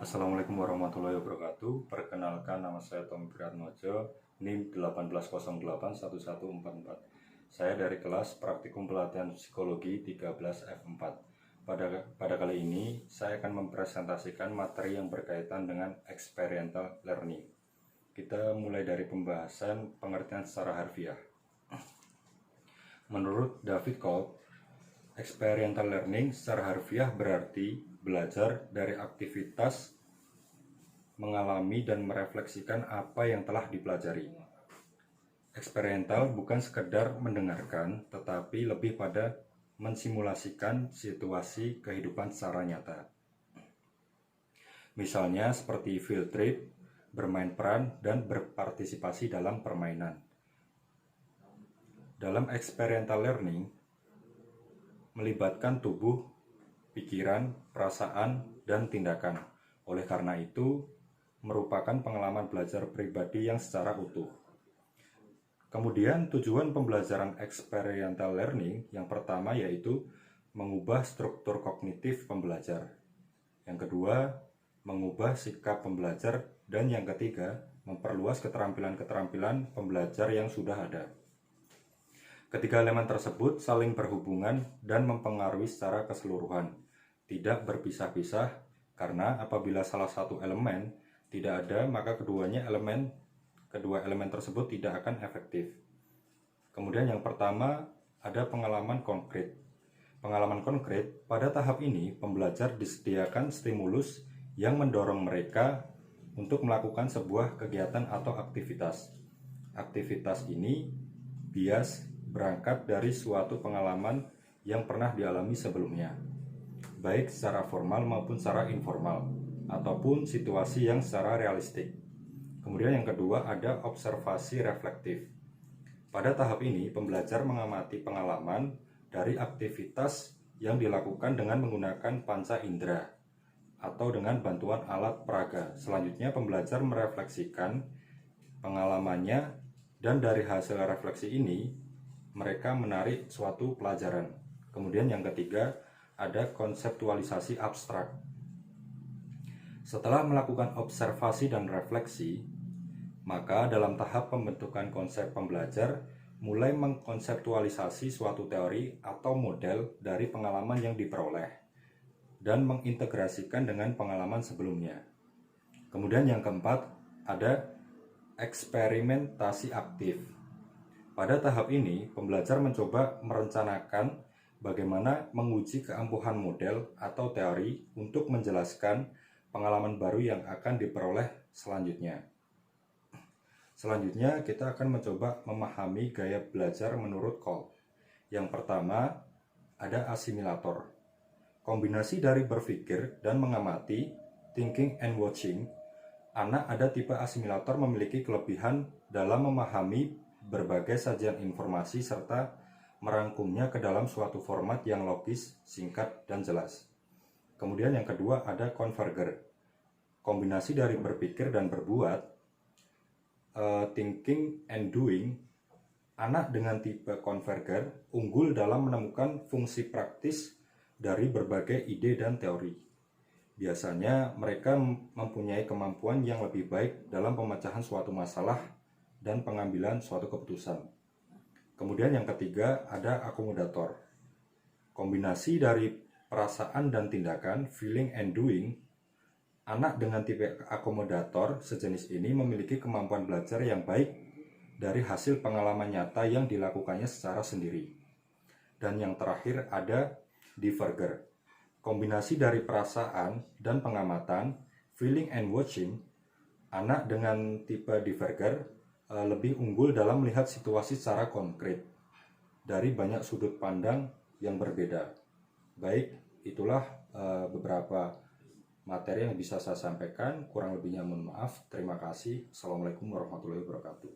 Assalamualaikum warahmatullahi wabarakatuh. Perkenalkan, nama saya Tommy Priatmojo, NIM 18081144. Saya dari kelas Praktikum Pelatihan Psikologi 13F4. Pada kali ini saya akan mempresentasikan materi yang berkaitan dengan experiential learning. Kita mulai dari pembahasan pengertian secara harfiah. Menurut David Colt, experiential learning secara harfiah berarti belajar dari aktivitas, mengalami dan merefleksikan apa yang telah dipelajari. Eksperimental bukan sekedar mendengarkan, tetapi lebih pada mensimulasikan situasi kehidupan secara nyata. Misalnya seperti field trip, bermain peran, dan berpartisipasi dalam permainan. Dalam experiential learning, melibatkan tubuh, pikiran, perasaan, dan tindakan. Oleh karena itu, merupakan pengalaman belajar pribadi yang secara utuh. Kemudian tujuan pembelajaran experiential learning yang pertama yaitu mengubah struktur kognitif pembelajar. Yang kedua, mengubah sikap pembelajar. Dan yang ketiga, memperluas keterampilan-keterampilan pembelajar yang sudah ada. Ketiga elemen tersebut saling berhubungan dan mempengaruhi secara keseluruhan, tidak berpisah-pisah, karena apabila salah satu elemen tidak ada, maka kedua elemen tersebut tidak akan efektif. Kemudian yang pertama, ada pengalaman konkret. Pengalaman konkret, pada tahap ini pembelajar disediakan stimulus yang mendorong mereka untuk melakukan sebuah kegiatan atau aktivitas. Aktivitas ini bias berangkat dari suatu pengalaman yang pernah dialami sebelumnya, baik secara formal maupun secara informal, ataupun situasi yang secara realistik. Kemudian yang kedua ada observasi reflektif. Pada tahap ini pembelajar mengamati pengalaman dari aktivitas yang dilakukan dengan menggunakan panca indera atau dengan bantuan alat peraga. Selanjutnya pembelajar merefleksikan pengalamannya dan dari hasil refleksi ini mereka menarik suatu pelajaran. Kemudian yang ketiga ada konseptualisasi abstrak. Setelah melakukan observasi dan refleksi, maka dalam tahap pembentukan konsep pembelajar mulai mengkonseptualisasi suatu teori atau model dari pengalaman yang diperoleh dan mengintegrasikan dengan pengalaman sebelumnya. Kemudian yang keempat ada eksperimentasi aktif. Pada tahap ini, pembelajar mencoba merencanakan bagaimana menguji keampuhan model atau teori untuk menjelaskan pengalaman baru yang akan diperoleh selanjutnya. Selanjutnya kita akan mencoba memahami gaya belajar menurut Colt. Yang pertama ada asimilator. Kombinasi dari berpikir dan mengamati, thinking and watching. Anak ada tipe asimilator memiliki kelebihan dalam memahami berbagai sajian informasi serta merangkumnya ke dalam suatu format yang logis, singkat, dan jelas. Kemudian yang kedua ada converger. Kombinasi dari berpikir dan berbuat, thinking and doing. Anak dengan tipe converger unggul dalam menemukan fungsi praktis dari berbagai ide dan teori. Biasanya mereka mempunyai kemampuan yang lebih baik dalam pemecahan suatu masalah dan pengambilan suatu keputusan. Kemudian yang ketiga ada akomodator. Kombinasi dari perasaan dan tindakan, feeling and doing. Anak dengan tipe akomodator sejenis ini memiliki kemampuan belajar yang baik dari hasil pengalaman nyata yang dilakukannya secara sendiri. Dan yang terakhir ada diverger. Kombinasi dari perasaan dan pengamatan, feeling and watching. Anak dengan tipe diverger lebih unggul dalam melihat situasi secara konkret dari banyak sudut pandang yang berbeda. Baik, itulah beberapa materi yang bisa saya sampaikan. Kurang lebihnya mohon maaf. Terima kasih. Assalamualaikum warahmatullahi wabarakatuh.